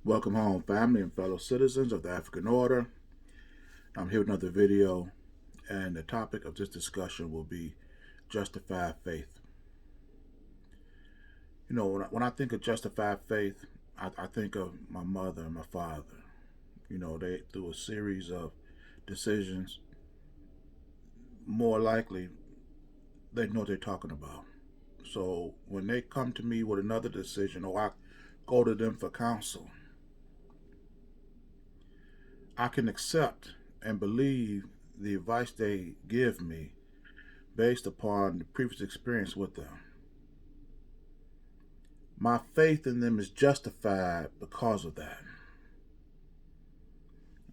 Welcome home, family and fellow citizens of the African Order. I'm here with another video, and the topic of this discussion will be justified faith. You know, when I think of justified faith, I think of my mother and my father. You know, they through a series of decisions, more likely they know what they're talking about. So when they come to me with another decision, or I go to them for counsel, I can accept and believe the advice they give me based upon the previous experience with them. My faith in them is justified because of that.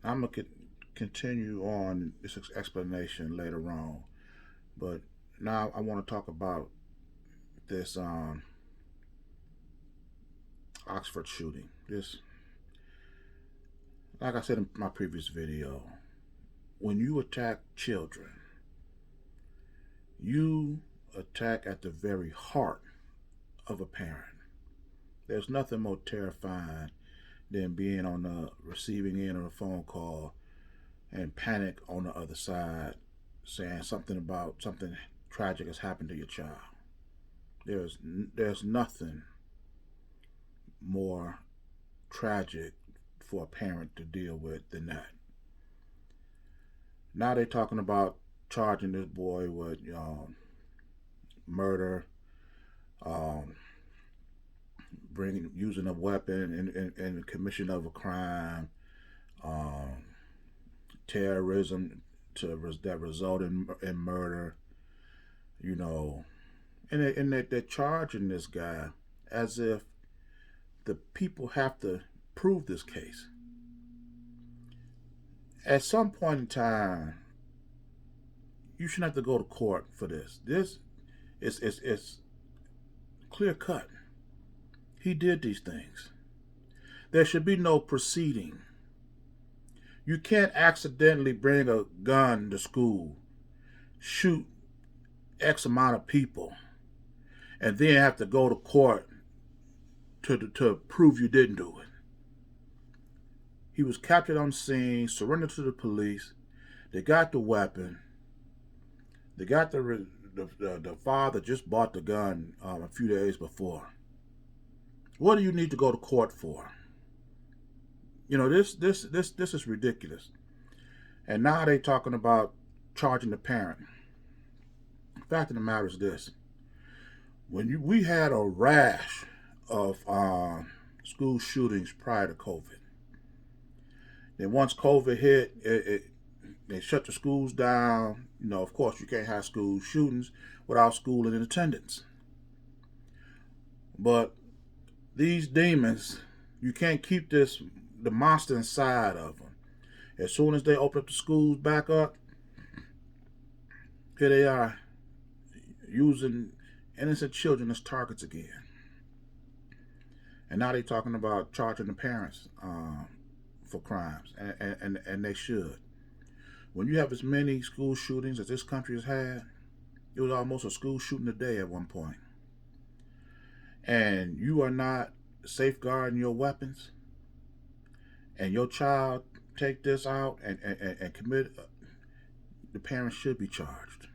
I'm going to continue on this explanation later on, but now I want to talk about this Oxford shooting. This, like I said in my previous video, when you attack children, you attack at the very heart of a parent. There's nothing more terrifying than being on the receiving end of a phone call and panic on the other side saying something about something tragic has happened to your child. There's nothing more tragic for a parent to deal with than that. Now they're talking about charging this boy with murder, um, bringing using a weapon in the commission of a crime, um, terrorism that result in murder. You know, and they're charging this guy as if the people have to prove this case. At some point in time, you shouldn't have to go to court for this. This is clear cut. He did these things. There should be no proceeding. You can't accidentally bring a gun to school, shoot X amount of people, and then have to go to court to prove you didn't do it. He was captured on scene, surrendered to the police. They got the weapon. They got the father just bought the gun a few days before. What do you need to go to court for? You know, this is ridiculous. And now they talking about charging the parent. The fact of the matter is this: we had a rash of school shootings prior to COVID. Then once COVID hit, they shut the schools down. You know, of course, you can't have school shootings without school in attendance. But these demons, you can't keep the monster inside of them. As soon as they open up the schools back up, here they are using innocent children as targets again. And now they're talking about charging the parents for crimes, and they should. When you have as many school shootings as this country has had, it was almost a school shooting a day at one point, and you are not safeguarding your weapons, and your child take this out and commit, the parents should be charged.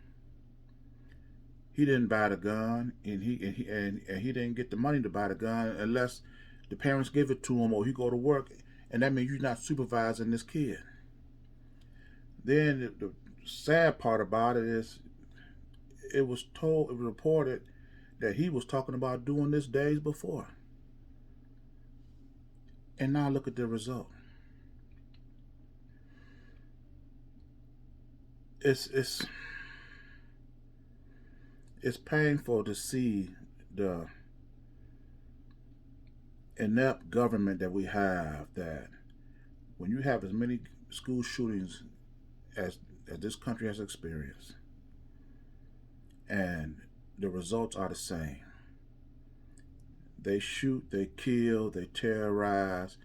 He didn't buy the gun, and he didn't get the money to buy the gun unless the parents give it to him or he go to work, and that means you're not supervising this kid. Then the sad part about it is, it was reported that he was talking about doing this days before, and now look at the result. It's it's painful to see the inept government that we have, that when you have as many school shootings as this country has experienced, and the results are the same. They shoot, they kill, they terrorize,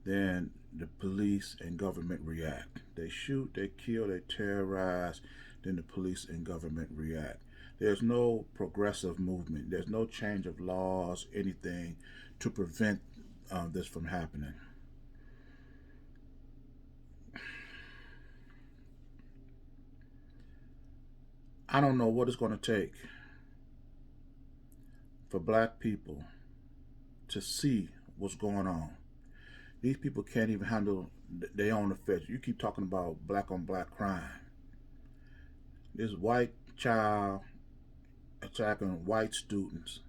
then the police and government react. They shoot, they kill, they terrorize, then the police and government react. There's no progressive movement. There's no change of laws, anything to prevent this from happening. I don't know what it's going to take for black people to see what's going on. These people can't even handle their own affairs. You keep talking about black on black crime. This white child attacking white students,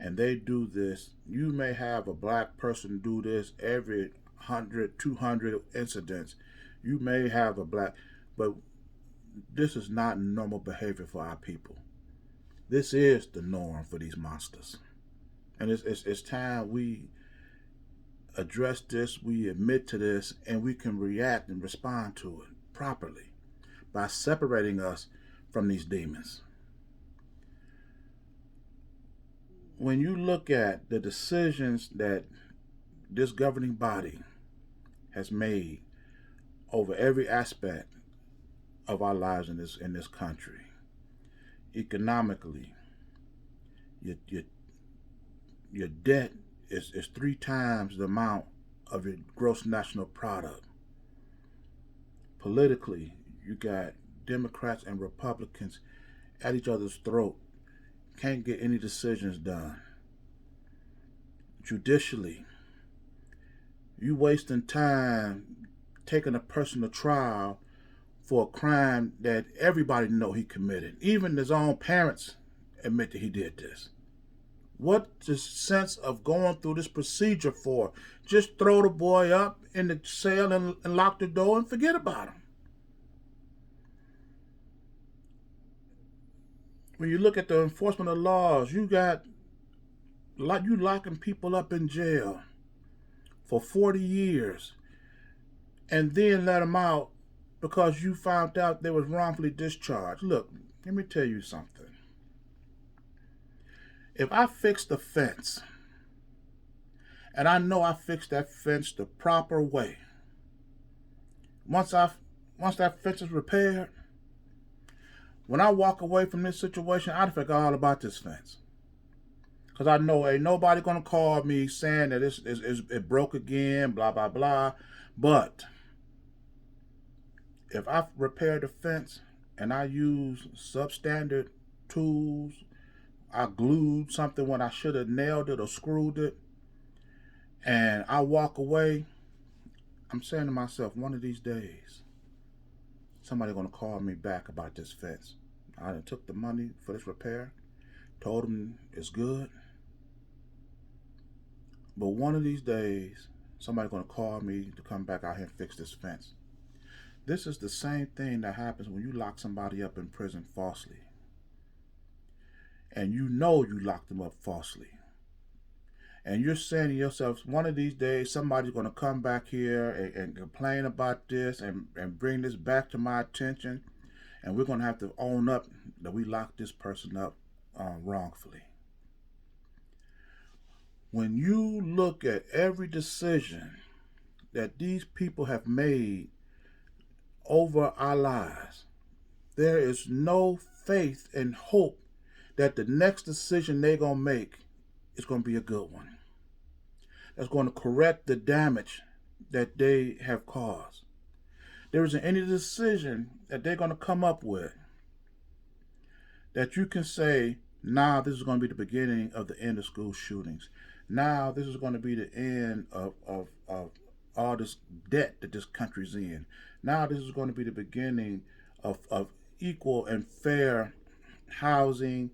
and they do this. You may have a black person do this every 100, 200 incidents. You may have a black, but this is not normal behavior for our people. This is the norm for these monsters. And it's time we address this, we admit to this, and we can react and respond to it properly by separating us from these demons. When you look at the decisions that this governing body has made over every aspect of our lives in this country, economically, your debt is 3 times the amount of your gross national product. Politically, you got Democrats and Republicans at each other's throat, can't get any decisions done. Judicially, you wasting time taking a person to trial for a crime that everybody know he committed. Even his own parents admit that he did this. What's the sense of going through this procedure for? Just throw the boy up in the cell and lock the door and forget about him. When you look at the enforcement of laws, you locking people up in jail for 40 years and then let them out because you found out they was wrongfully discharged. Look, let me tell you something. If I fix the fence, and I know I fixed that fence the proper way, once that fence is repaired, when I walk away from this situation, I forget all about this fence. Because I know ain't nobody going to call me saying that it broke again, blah, blah, blah. But if I repair the fence and I use substandard tools, I glued something when I should have nailed it or screwed it, and I walk away, I'm saying to myself, one of these days, somebody going to call me back about this fence. I took the money for this repair, told them it's good, but one of these days, somebody going to call me to come back out here and fix this fence. This is the same thing that happens when you lock somebody up in prison falsely. And you know you locked them up falsely. And you're saying to yourself, one of these days, somebody's going to come back here and complain about this and bring this back to my attention. And we're going to have to own up that we locked this person up wrongfully. When you look at every decision that these people have made over our lives, there is no faith and hope that the next decision they're going to make is going to be a good one. That's going to correct the damage that they have caused. There isn't any decision that they're going to come up with that you can say, nah, this is going to be the beginning of the end of school shootings. Now this is going to be the end of all this debt that this country's in. Now this is going to be the beginning of equal and fair housing,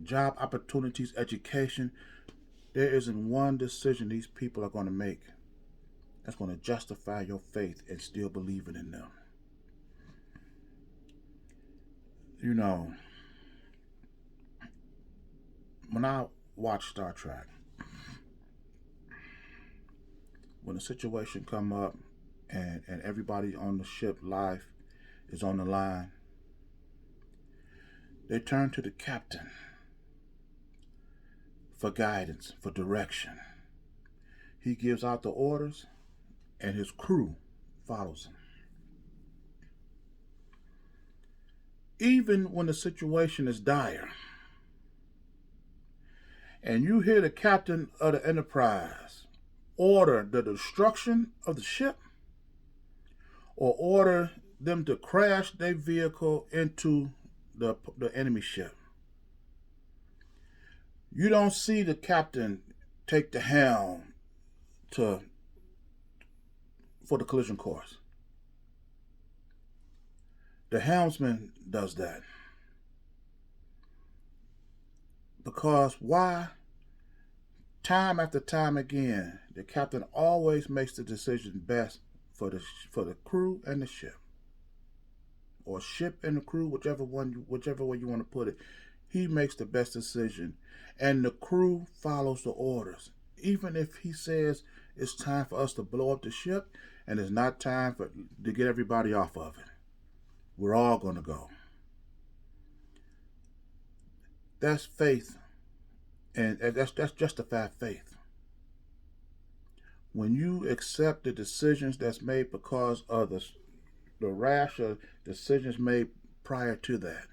job opportunities, education. There isn't one decision these people are going to make that's going to justify your faith and still believing in them. You know, when I watch Star Trek, when a situation come up and everybody on the ship life is on the line, they turn to the captain for guidance, for direction. He gives out the orders and his crew follows him. Even when the situation is dire and you hear the captain of the Enterprise order the destruction of the ship or order them to crash their vehicle into the enemy ship. You don't see the captain take the helm for the collision course. The helmsman does that. Because why? Time after time again, the captain always makes the decision best for the crew and the ship, or ship and the crew, whichever way you want to put it. He makes the best decision, and the crew follows the orders. Even if he says it's time for us to blow up the ship, and it's not time to get everybody off of it, we're all going to go. That's faith, and that's justified faith. When you accept the decisions that's made because of the rash of decisions made prior to that,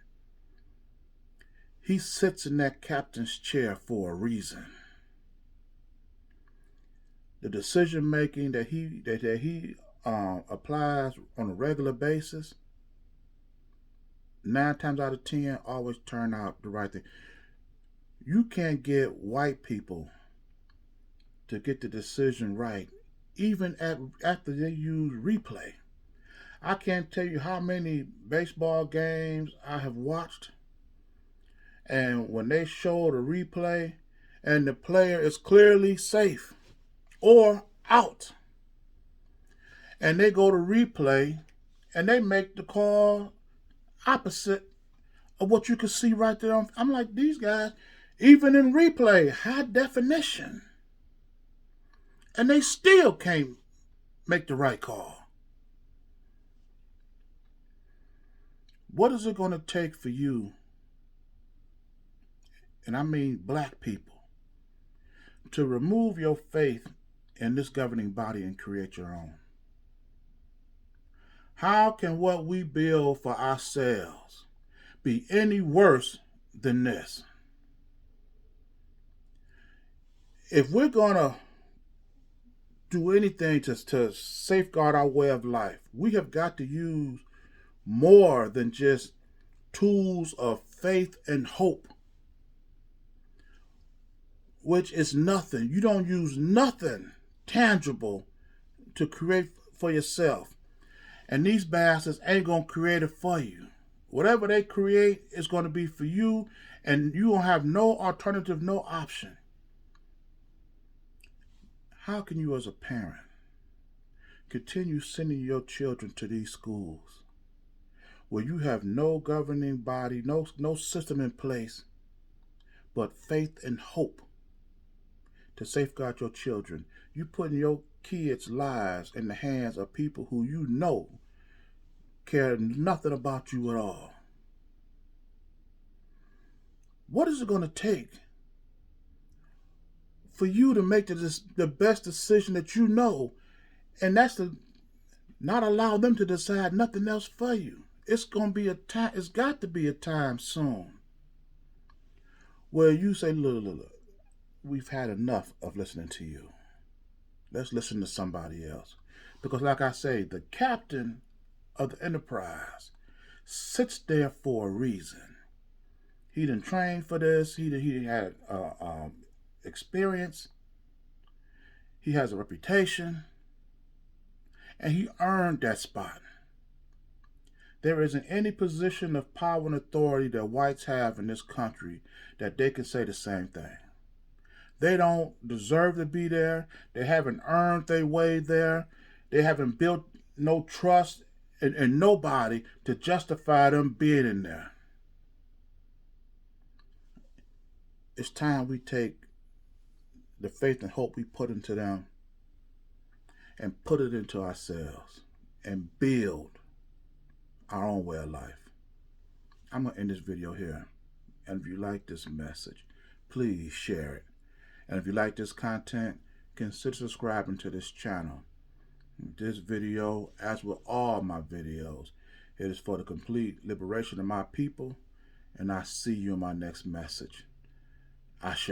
he sits in that captain's chair for a reason. The decision making that he applies on a regular basis, 9 times out of 10 always turn out the right thing. You can't get white people to get the decision right, even after they use replay. I can't tell you how many baseball games I have watched, and when they show the replay and the player is clearly safe or out, and they go to replay and they make the call opposite of what you can see right there. I'm like, these guys, even in replay, high definition, and they still can't make the right call. What is it going to take for you, and I mean black people, to remove your faith in this governing body and create your own? How can what we build for ourselves be any worse than this? If we're going to do anything to safeguard our way of life, we have got to use more than just tools of faith and hope, which is nothing. You don't use nothing tangible to create for yourself. And these bastards ain't going to create it for you. Whatever they create is going to be for you, and you don't have no alternative, no option. How can you as a parent continue sending your children to these schools where you have no governing body, no system in place, but faith and hope to safeguard your children? You putting your kids' lives in the hands of people who you know care nothing about you at all. What is it going to take for you to make the best decision that you know, and that's to not allow them to decide nothing else for you? It's going to be a time. It's got to be a time soon where you say, look, we've had enough of listening to you. Let's listen to somebody else. Because like I say, the captain of the Enterprise sits there for a reason. He done trained for this. He had experience. He has a reputation. And he earned that spot. There isn't any position of power and authority that whites have in this country that they can say the same thing. They don't deserve to be there. They haven't earned their way there. They haven't built no trust in nobody to justify them being in there. It's time we take the faith and hope we put into them and put it into ourselves and build our own way of life. I'm going to end this video here. And if you like this message, please share it. And if you like this content, consider subscribing to this channel. This video, as with all my videos, it is for the complete liberation of my people. And I see you in my next message. Ashe.